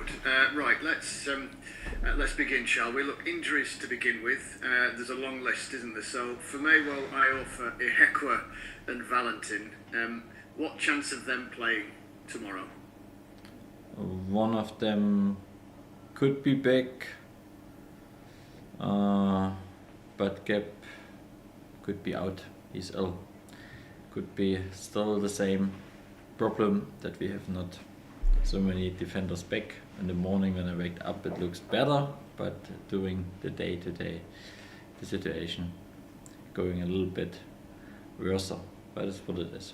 Good. Right. Let's begin, shall we? Look, injuries to begin with. There's a long list, isn't there? So for Maywell, Iorfa, Ihekwa, and Valentin. What chance of them playing tomorrow? One of them could be back, but Gap could be out. He's ill. Could be still the same problem that we have not so many defenders back. In the morning when I wake up it looks better, but during the day-to-day the situation going a little bit worse, but it's what it is.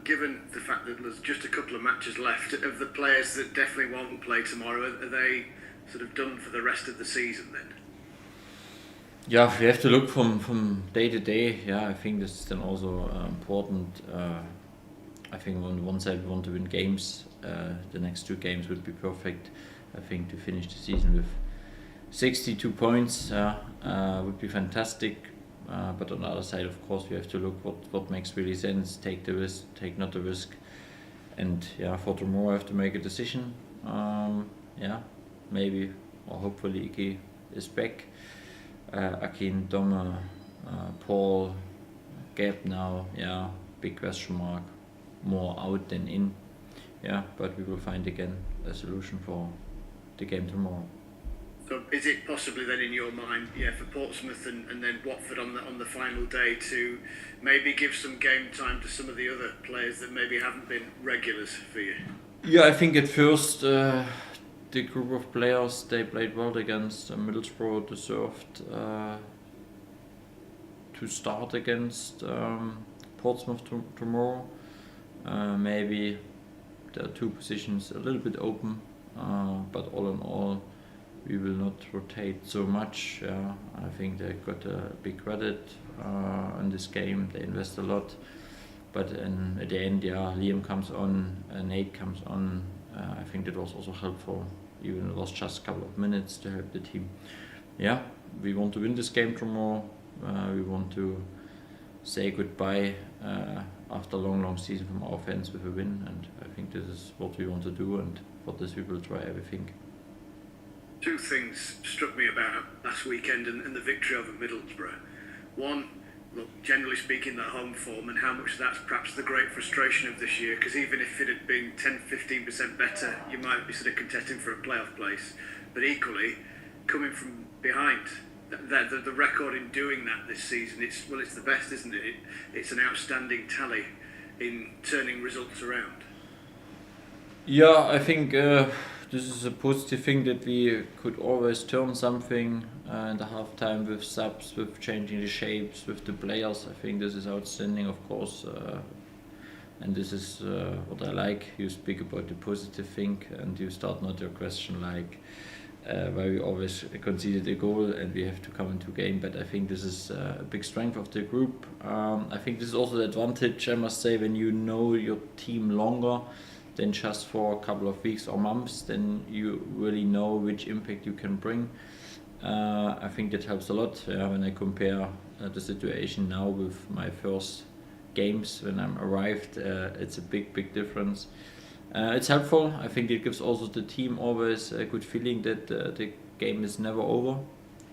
Given the fact that there's just a couple of matches left, of the players that definitely won't play tomorrow, are they sort of done for the rest of the season then? Yeah, we have to look from day to day. Yeah, I think this is then also important. I think on one side we want to win games. The next 2 games would be perfect. I think to finish the season with 62 points would be fantastic. But on the other side, of course, we have to look what makes really sense. Take the risk, take not the risk. And yeah, for tomorrow I have to make a decision. Maybe or hopefully Iki is back. Akin, Doma, Paul, Gap now, big question mark. More out than in. But we will find again a solution for the game tomorrow. So is it possibly then in your mind, for Portsmouth and then Watford on the final day to maybe give some game time to some of the other players that maybe haven't been regulars for you? Yeah, I think at first the group of players, they played well against Middlesbrough, deserved to start against Portsmouth tomorrow. Maybe there are 2 positions a little bit open, but all in all we will not rotate so much. I think they got a big credit on this game. They invest a lot, but at the end, Liam comes on, Nate comes on. I think that was also helpful, even it was just a couple of minutes to help the team. We want to win this game tomorrow. We want to say goodbye after a long season from our fans with a win, and I think this is what we want to do, and for this we will try everything. 2 things struck me about last weekend and the victory over Middlesbrough. One, look, generally speaking, the home form and how much that's perhaps the great frustration of this year, because even if it had been 10-15% better, you might be sort of contesting for a playoff place. But equally, coming from behind, the record in doing that this season, it's the best, isn't it? It's an outstanding tally in turning results around. Yeah, I think this is a positive thing that we could always turn something in the halftime with subs, with changing the shapes, with the players. I think this is outstanding, of course, and this is what I like. You speak about the positive thing and you start not your question like why we always conceded a goal and we have to come into game, but I think this is a big strength of the group. I think this is also the advantage, I must say, when you know your team longer than just for a couple of weeks or months, then you really know which impact you can bring. I think that helps a lot when I compare the situation now with my first games when I'm arrived. It's a big difference. It's helpful. I think it gives also the team always a good feeling that the game is never over.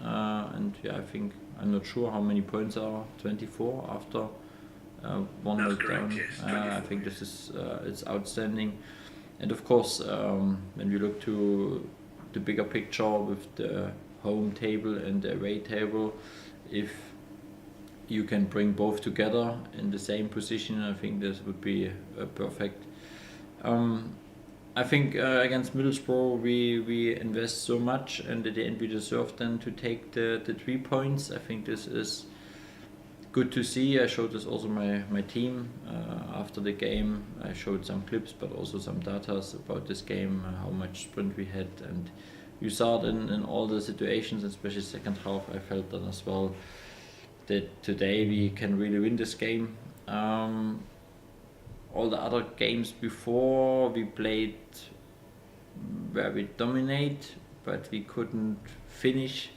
And I think, I'm not sure how many points are 24 after one down. Yes, I think this is it's outstanding. And of course, when we look to the bigger picture with the home table and the away table, if you can bring both together in the same position, I think this would be perfect. I think against Middlesbrough we invest so much, and at the end we deserve then to take the 3 points. I think this is good to see. I showed this also my team after the game. I showed some clips but also some data about this game, how much sprint we had, and you saw it in all the situations, especially second half. I felt that as well, that today we can really win this game. All the other games before we played where we dominate, but we couldn't finish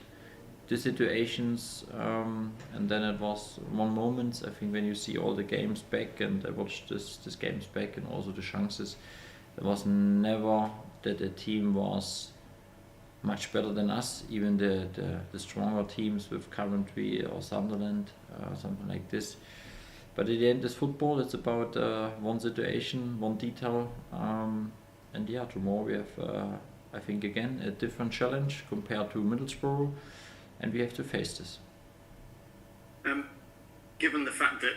the situations, and then it was one moment. I think when you see all the games back, and I watched this games back and also the chances, there was never that the team was much better than us, even the stronger teams with Coventry or Sunderland, something like this. But at the end, it's football. It's about one situation, one detail, and yeah, tomorrow we have, I think, again a different challenge compared to Middlesbrough, and we have to face this. Given the fact that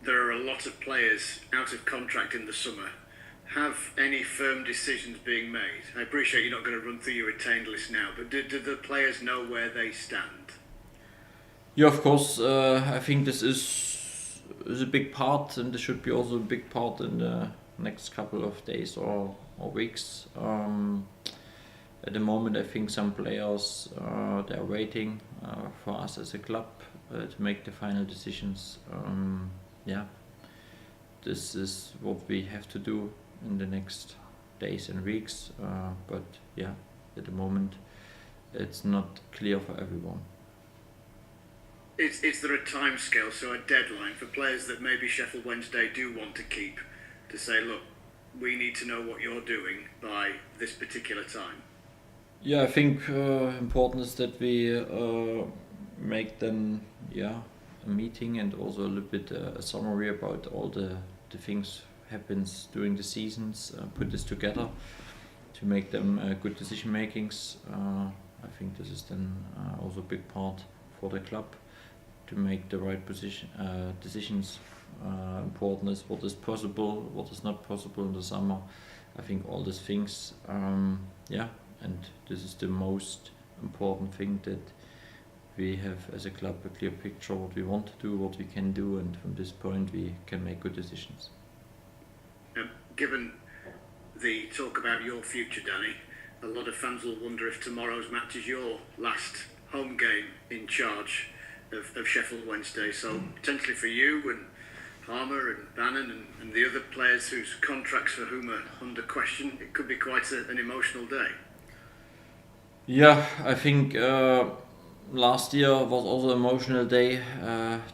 there are a lot of players out of contract in the summer, have any firm decisions being made? I appreciate you're not going to run through your retained list now, but do the players know where they stand? Yeah, of course. I think this is a big part, and this should be also a big part in the next couple of days or weeks. At the moment, I think some players they are waiting for us as a club to make the final decisions. Yeah, this is what we have to do in the next days and weeks. But yeah, at the moment, it's not clear for everyone. Is there a time scale, so a deadline for players that maybe Sheffield Wednesday do want to keep, to say, look, we need to know what you're doing by this particular time? Yeah, I think important is that we make then a meeting and also a little bit a summary about all the things happens during the seasons. Put this together to make them good decision makings. I think this is then also a big part for the club to make the right decisions. Important is what is possible, what is not possible in the summer. I think all these things. And this is the most important thing, that we have as a club a clear picture what we want to do, what we can do, and from this point we can make good decisions. Given the talk about your future, Danny, a lot of fans will wonder if tomorrow's match is your last home game in charge of Sheffield Wednesday. So potentially for you and Palmer and Bannon and the other players whose contracts for whom are under question, it could be quite an emotional day. Yeah, I think last year was also an emotional day.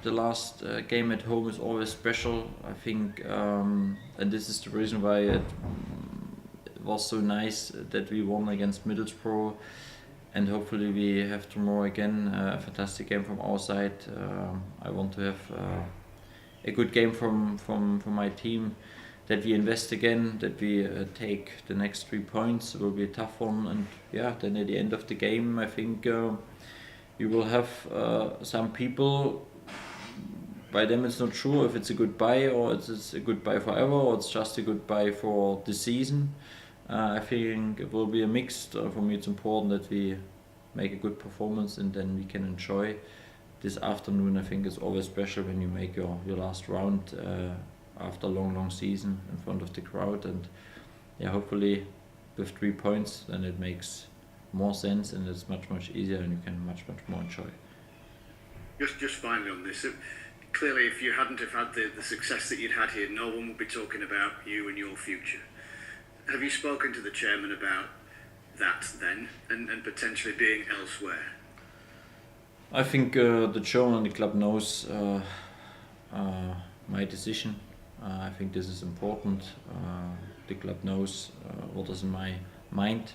The last game at home is always special, I think, and this is the reason why it was so nice that we won against Middlesbrough, and hopefully we have tomorrow again a fantastic game from our side. I want to have a good game from my team, that we invest again, that we take the next 3 points. It will be a tough one, and then at the end of the game, I think you will have some people. By them, it's not sure if it's a goodbye or it's a goodbye forever, or it's just a goodbye for the season. I think it will be a mix. For me, it's important that we make a good performance and then we can enjoy this afternoon. I think it's always special when you make your last round after a long season in front of the crowd, and hopefully with 3 points then it makes more sense and it's much easier and you can much more enjoy. Just finally on this, clearly if you hadn't have had the success that you'd had here, no one would be talking about you and your future. Have you spoken to the chairman about that then and potentially being elsewhere? I think the chairman and the club knows my decision. I think this is important. The club knows what is in my mind.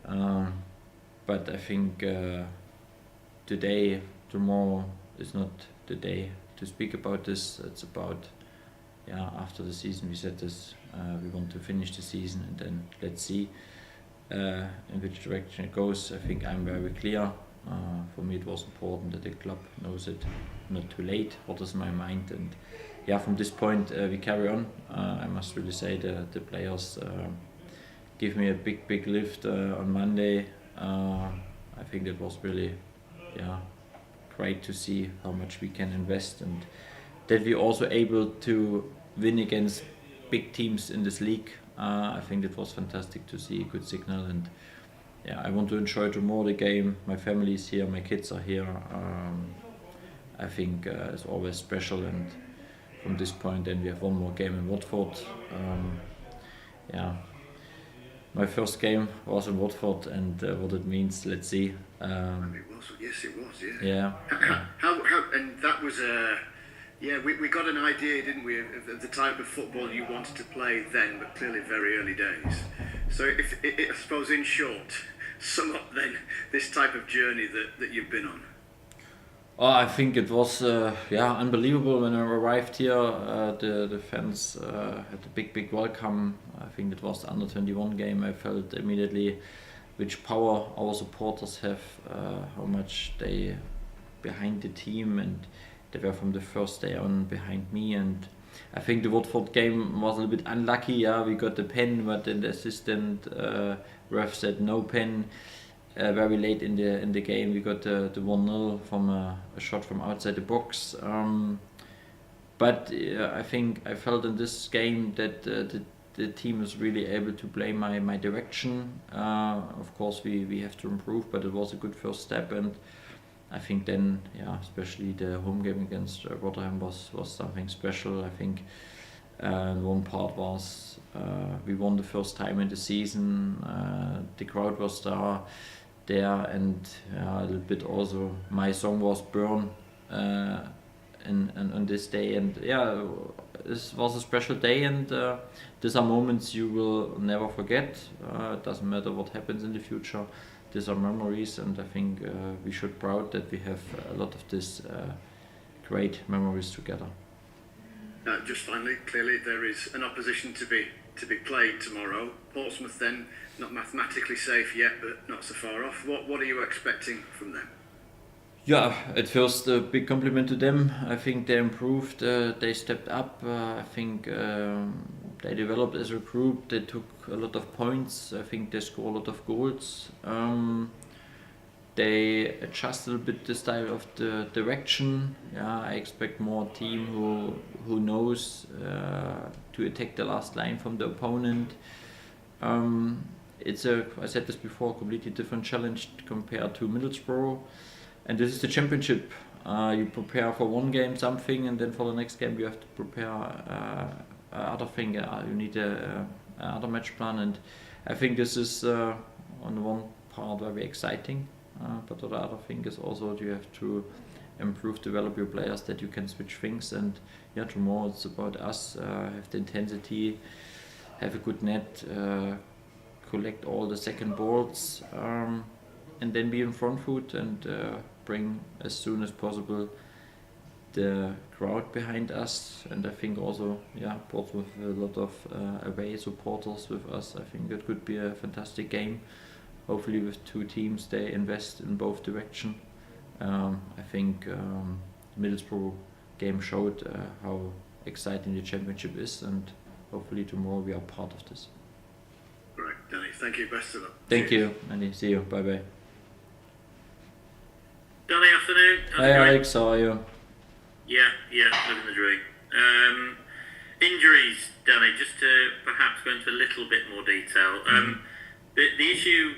But I think tomorrow is not the day to speak about this. It's about, after the season we said this, we want to finish the season and then let's see in which direction it goes. I think I'm very clear. For me it was important that the club knows it not too late, what is in my mind, and from this point we carry on. I must really say the players give me a big lift on Monday. I think that was really great to see how much we can invest and that we're also able to win against big teams in this league. I think that was fantastic to see, a good signal, and I want to enjoy tomorrow the game. My family is here, my kids are here. I think it's always special, and from this point then we have one more game in Watford. My first game was in Watford, and what it means, let's see. It was, yes, it was, yeah. Yeah. How and that was we got an idea, didn't we, of the type of football you wanted to play then, but clearly very early days. So I suppose in short, sum up then this type of journey that you've been on. Oh, I think it was unbelievable when I arrived here. The fans had a big welcome. I think it was the under 21 game. I felt immediately which power our supporters have, how much they behind the team, and they were from the first day on behind me. And I think the Watford game was a little bit unlucky. Yeah, we got the pen, but then the assistant ref said no pen. Very late in the game, we got the 1-0 from a shot from outside the box. But I think I felt in this game that the team was really able to play my direction. Of course, we have to improve, but it was a good first step. And I think then, especially the home game against Rotterdam was something special. I think one part was we won the first time in the season. The crowd was there, and a little bit also my song was Burn on this day. And this was a special day, and these are moments you will never forget. It doesn't matter what happens in the future. These are memories, and I think we should be proud that we have a lot of these great memories together. Just finally, clearly there is an opposition to be played tomorrow. Portsmouth then, not mathematically safe yet, but not so far off. What are you expecting from them? Yeah, at first a big compliment to them. I think they improved, they stepped up. I think they developed as a group. They took a lot of points. I think they scored a lot of goals. They adjusted a bit the style of the direction. I expect more team who knows to attack the last line from the opponent. It's I said this before, completely different challenge compared to Middlesbrough. And this is the championship. You prepare for one game something, and then for the next game you have to prepare other thing. You need other match plan, and I think this is on the one part very exciting. But the other thing is also you have to improve, develop your players that you can switch things. And tomorrow it's about us. Have the intensity, have a good net, collect all the second balls, and then be in front foot and bring as soon as possible the crowd behind us. And I think also Portsmouth with a lot of away supporters with us. I think it could be a fantastic game. Hopefully with two teams they invest in both directions. I think the Middlesbrough game showed how exciting the championship is, and hopefully tomorrow we are part of this. Great, Danny, thank you, best of luck. Thank you, Andy, see you, bye bye. Danny, afternoon. Hi Alex, how are you? Yeah, living the dream. Injuries, Danny, just to perhaps go into a little bit more detail. The issue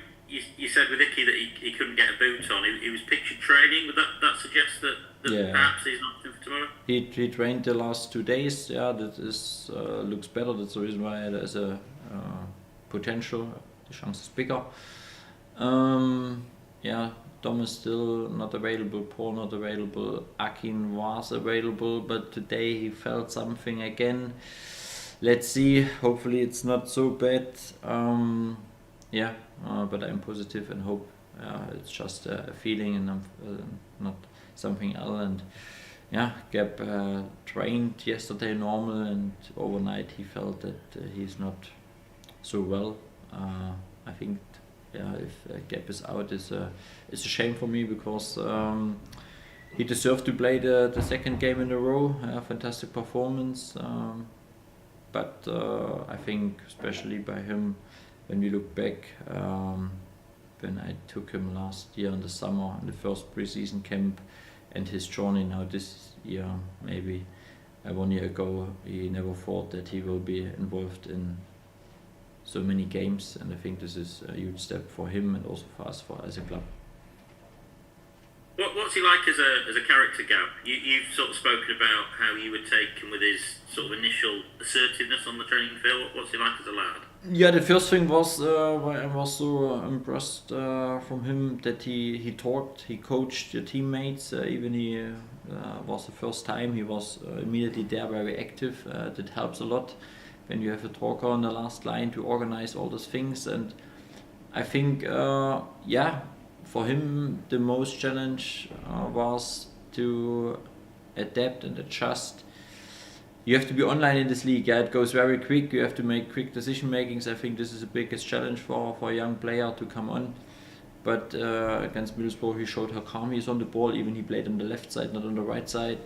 you said with Icky that he couldn't get a boot on, he was pictured training. Would that suggest that perhaps he's not in for tomorrow? He trained the last 2 days, that is looks better. That's the reason why there's a potential, the chance is bigger. Dom is still not available, Paul not available, Akin was available, but today he felt something again. Let's see, hopefully it's not so bad. But I'm positive and hope it's just a feeling and not something else. And Gab trained yesterday normal, and overnight he felt that he's not so well. I think if Gab is out, it's a shame for me, because he deserved to play the second game in a row. Fantastic performance, but I think especially by him, when we look back, when I took him last year in the summer in the first pre-season camp, and his journey now this year, maybe 1 year ago, he never thought that he will be involved in so many games, and I think this is a huge step for him and also for us as a club. What's he like as a character, Gab? You've sort of spoken about how you would take him with his sort of initial assertiveness on the training field. What's he like as a lad? Yeah, the first thing was why I was so impressed from him, that he talked, he coached the teammates. Even he was the first time, he was immediately there, very active. That helps a lot. when you have a talker on the last line to organize all those things. And I think, for him the most challenge was to adapt and adjust. You have to be online in this league. Yeah, it goes very quick. You have to make quick decision makings. I think this is the biggest challenge for a young player to come on. But against Middlesbrough, he showed how calm he is on the ball. Even he played on the left side, not on the right side.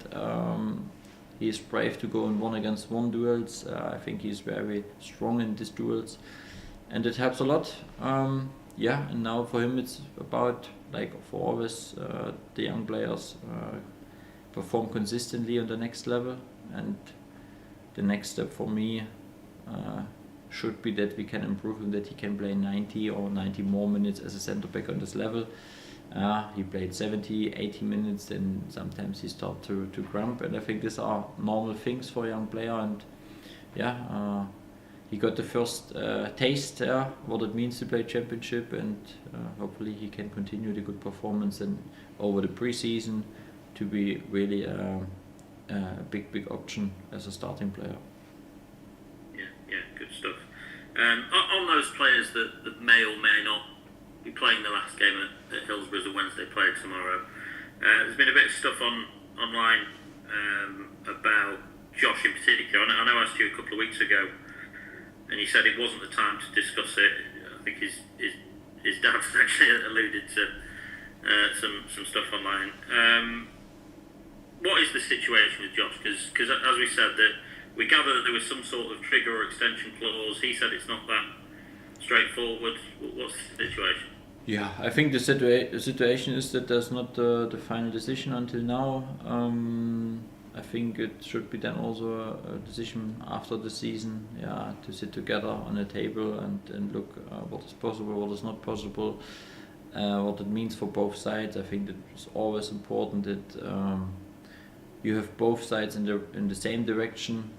He is brave to go in 1-against-1 duels. I think he's very strong in these duels, and it helps a lot. And now for him it's about, like for always, the young players perform consistently on the next level, and the next step for me should be that we can improve him, that he can play 90 or 90 more minutes as a centre back on this level. He played 70, 80 minutes, then sometimes he starts to cramp, and I think these are normal things for a young player. And he got the first taste what it means to play championship, and hopefully he can continue the good performance and over the pre-season to be really a big option as a starting player. Yeah, good stuff. On those players that may or may not be playing the last game at Hillsborough as a Wednesday player tomorrow, there's been a bit of stuff online about Josh in particular. I know I asked you a couple of weeks ago, and he said it wasn't the time to discuss it. I think his dad's actually alluded to some stuff online. What is the situation with Josh? Because as we said, that we gather that there was some sort of trigger or extension clause. He said it's not that straightforward. What's the situation? Yeah, I think the situation is that there's not the final decision until now. I think it should be then also a decision after the season, to sit together on a table and look what is possible, what is not possible, what it means for both sides. I think it's always important that you have both sides in the same direction.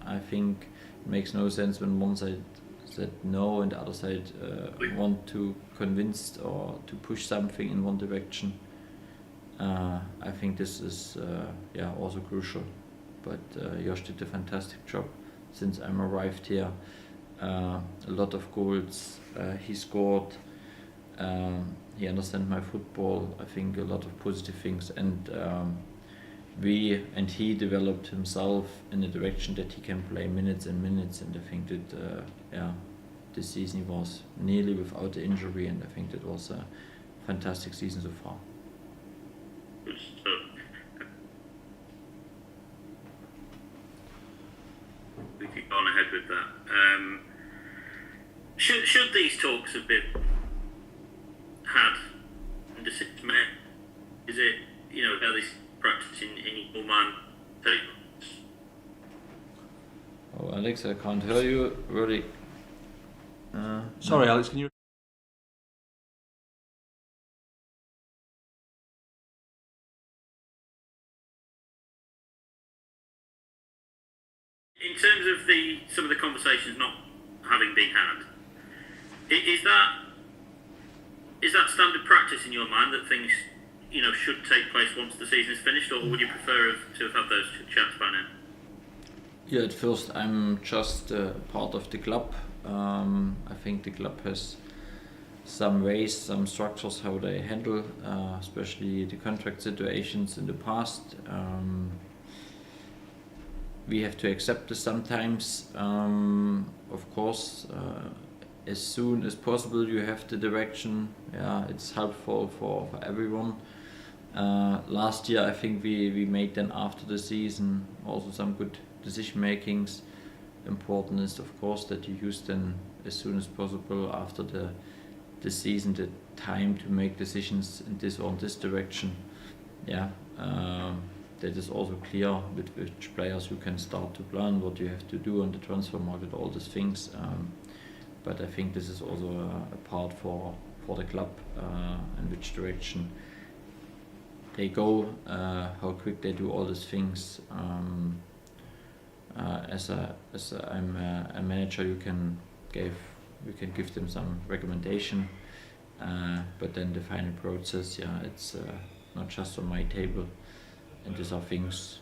I think it makes no sense when one side said no and the other side want to convince or to push something in one direction. I think this is also crucial. But Josh did a fantastic job since I'm arrived here. A lot of goals he scored. He understands my football. I think a lot of positive things, and he developed himself in a direction that he can play minutes and minutes. And I think that this season he was nearly without the injury, and I think that was a fantastic season so far. We keep on ahead with that. Should these talks have been had and decisions made? Is it, are they practicing in equal man? Oh, Alex, I can't hear you really. Sorry, Alex, can you? In terms of some of the conversations not having been had, is that standard practice in your mind that things, should take place once the season is finished, or would you prefer to have had those chats by now? Yeah, at first I'm just part of the club. I think the club has some ways, some structures how they handle, especially the contract situations in the past. We have to accept this sometimes. Of course, as soon as possible you have the direction. It's helpful for everyone. Last year I think we made then after the season also some good decision makings. Important is of course that you use then as soon as possible after the season the time to make decisions in this or in this direction. That is also clear with which players you can start to plan, what you have to do on the transfer market, all these things. But I think this is also a part for the club in which direction they go, how quick they do all these things. As I'm a manager, you can give them some recommendation, but then the final process, it's not just on my table, and these are things,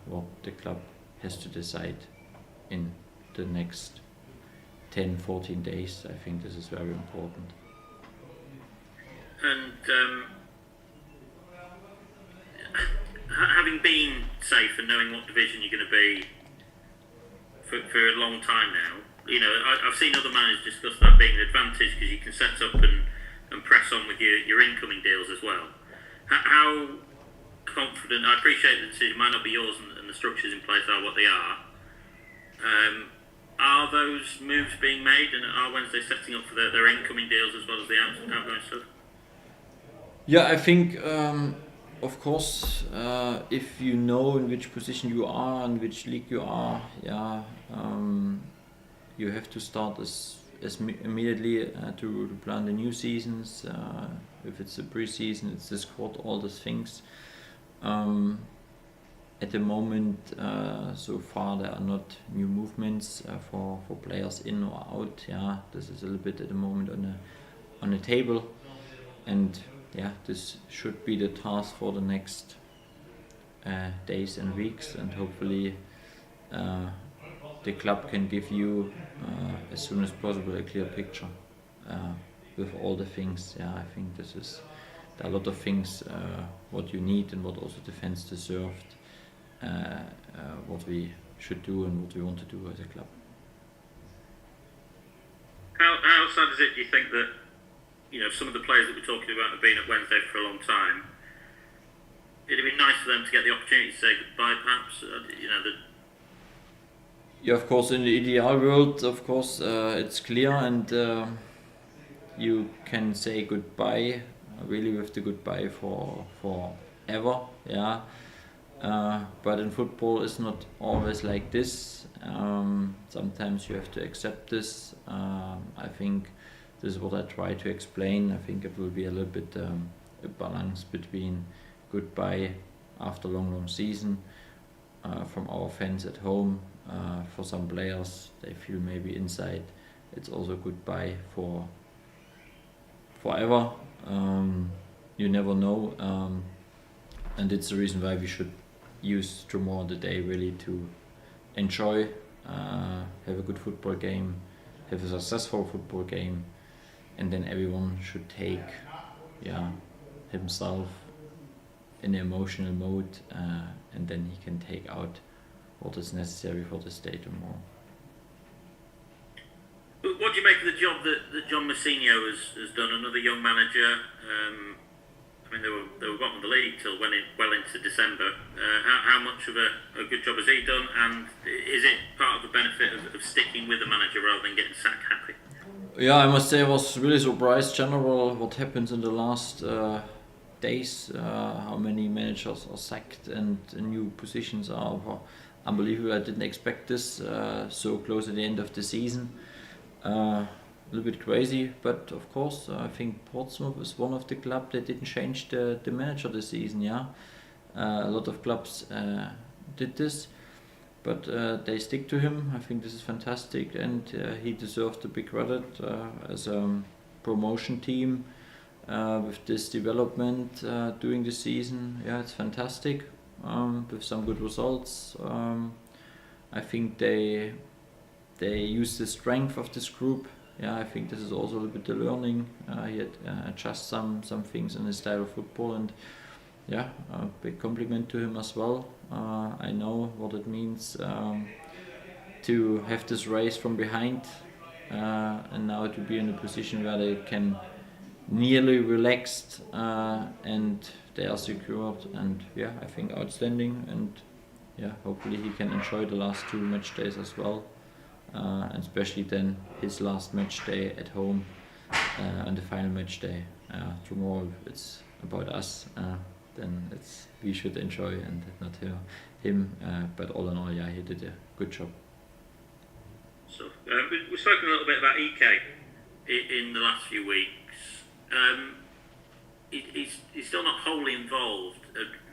what the club has to decide. in the next 10-14 days. I think this is very important. And having been safe and knowing what division you're going to be for a long time now, I've seen other managers discuss that being an advantage because you can set up and press on with your incoming deals as well. How confident? I appreciate the decision might not be yours and the structures in place are what they are. Are those moves being made, and are Wednesday setting up for their incoming deals as well as the outgoing stuff? Yeah, I think, of course, if you know in which position you are and which league you are, you have to start as immediately to plan the new seasons. If it's a pre-season, it's the squad, all those things. At the moment, so far there are not new movements for players in or out. Yeah, this is a little bit at the moment on the table, and this should be the task for the next days and weeks, and hopefully the club can give you as soon as possible a clear picture with all the things. I think there are a lot of things what you need and what also the fans deserved, what we should do and what we want to do as a club. How sad is it, do you think, that some of the players that we're talking about have been at Wednesday for a long time? It'd be nice for them to get the opportunity to say goodbye, perhaps. Yeah, of course, in the ideal world, of course, it's clear, and you can say goodbye, really with the goodbye for forever. Yeah. But in football, it's not always like this. Sometimes you have to accept this. I think this is what I try to explain. I think it will be a little bit a balance between goodbye after long season from our fans at home. For some players, they feel maybe inside it's also goodbye for forever. You never know, and it's the reason why we should use tomorrow the day really to enjoy, have a good football game, have a successful football game, and then everyone should take himself in an emotional mode, and then he can take out what is necessary for the day tomorrow. What do you make of the job that John Massinho has done? Another young manager. They were bottom of the league till well into December. How much of a good job has he done? And is it part of the benefit of sticking with the manager rather than getting sack happy? Yeah, I must say I was really surprised general what happens in the last days. How many managers are sacked and new positions are unbelievable. I didn't expect this so close at the end of the season. A little bit crazy, but of course I think Portsmouth is one of the clubs that didn't change the manager this season. A lot of clubs did this, but they stick to him. I think this is fantastic, and he deserves the big credit as a promotion team with this development during the season. It's fantastic, with some good results. I think they use the strength of this group. I think this is also a little bit the learning. He had adjust some things in his style of football, and a big compliment to him as well. I know what it means to have this race from behind, and now to be in a position where they can nearly relaxed and they are secured, and I think outstanding, and hopefully he can enjoy the last 2 match days as well. And especially then his last match day at home, and the final match day tomorrow. It's about us. Then we should enjoy and not him. But all in all, he did a good job. So we've spoken a little bit about Ike in the last few weeks. He's still not wholly involved.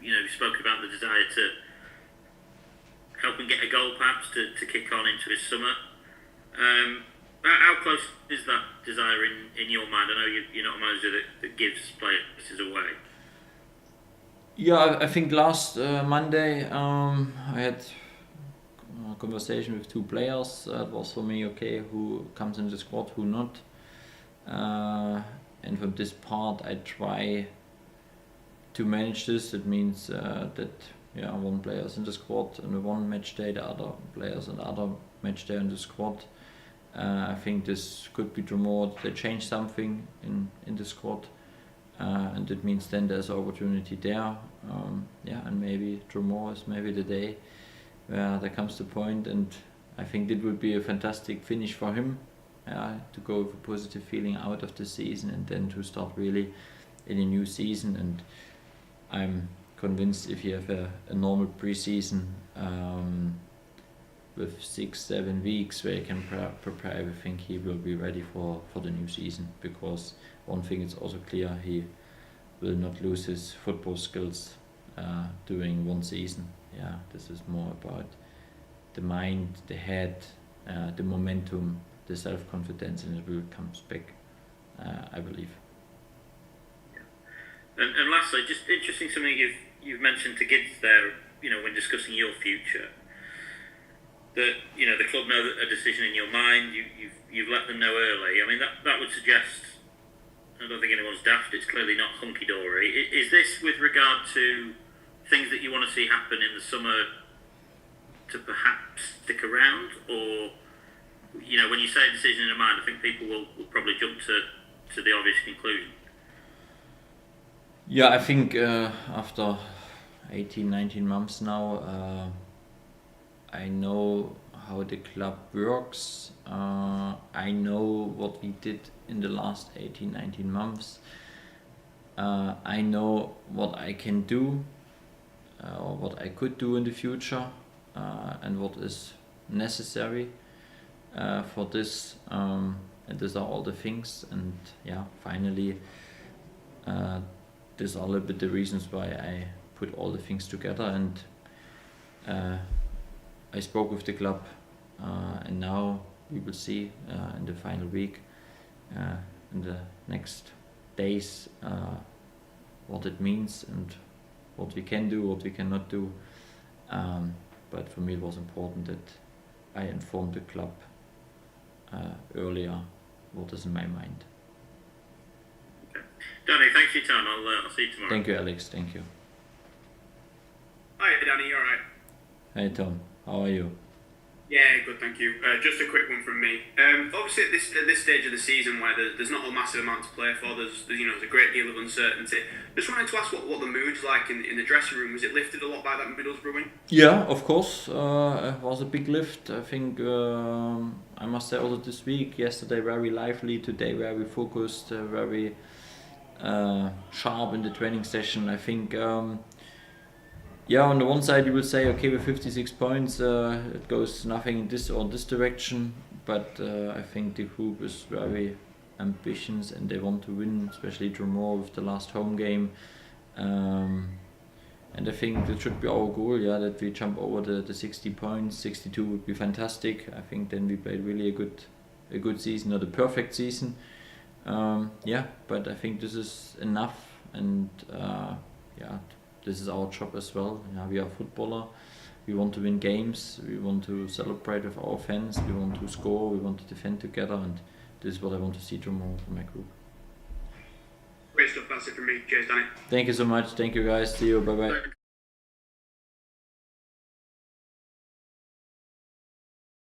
You spoke about the desire to help him get a goal, perhaps to kick on into his summer. How close is that desire in your mind? I know you're not a manager that gives players away. I think last Monday I had conversation with 2 players. It was for me okay, who comes in the squad, who not. And from this part, I try to manage this. It means that one player is in the squad on the one match day, the other players on the other match day in the squad. I think this could be tomorrow. They change something in the squad, and it means then there's opportunity there. And maybe tomorrow is maybe the day where there comes the point, and I think it would be a fantastic finish for him. To go with a positive feeling out of the season and then to start really in a new season. And I'm convinced if you have a normal pre-season with 6-7 weeks where you can prepare everything, he will be ready for the new season, because one thing is also clear, he will not lose his football skills during one season. This is more about the mind, the head, the momentum, the self-confidence, and it will come back, I believe. And lastly, just interesting, something you've mentioned to kids there, when discussing your future, that the club know that a decision in your mind, you've let them know early. I mean, that would suggest, I don't think anyone's daft, it's clearly not hunky-dory. Is this with regard to things that you want to see happen in the summer to perhaps stick around, or when you say a decision in your mind, I think people will probably jump to the obvious conclusion. Yeah, I think after 18-19 months now, I know how the club works. I know what we did in the last 18-19 months. I know what I can do, or what I could do in the future, and what is necessary for this, and these are all the things. And finally, these are a little bit the reasons why I put all the things together. And I spoke with the club, and now we will see in the final week, in the next days, what it means and what we can do, what we cannot do. But for me it was important that I informed the club earlier what is in my mind. Okay. Danny, thanks for your time. I'll see you tomorrow. Thank you, Alex. Thank you. Hi, Danny. You all right? Hey, Tom. How are you? Yeah, good, thank you. Just a quick one from me. Obviously, at this stage of the season, where there's not a massive amount to play for, there's a great deal of uncertainty. Just wanted to ask what the mood's like in the dressing room. Was it lifted a lot by that Middlesbrough win? Yeah, of course. It was a big lift. I think I must say also this week, yesterday very lively, today very focused, very sharp in the training session. I think on the one side you will say, okay, with 56 points it goes nothing in this or this direction, but I think the group is very ambitious and they want to win, especially tomorrow with the last home game, and I think that should be our goal, that we jump over the 60 points. 62 would be fantastic. I think then we played really a good season, not a perfect season, but I think this is enough, and this is our job as well. We are a footballer. We want to win games. We want to celebrate with our fans. We want to score. We want to defend together. And this is what I want to see tomorrow from my group. Great stuff. That's it from me. Cheers, Danny. Thank you so much. Thank you, guys. See you. Bye bye.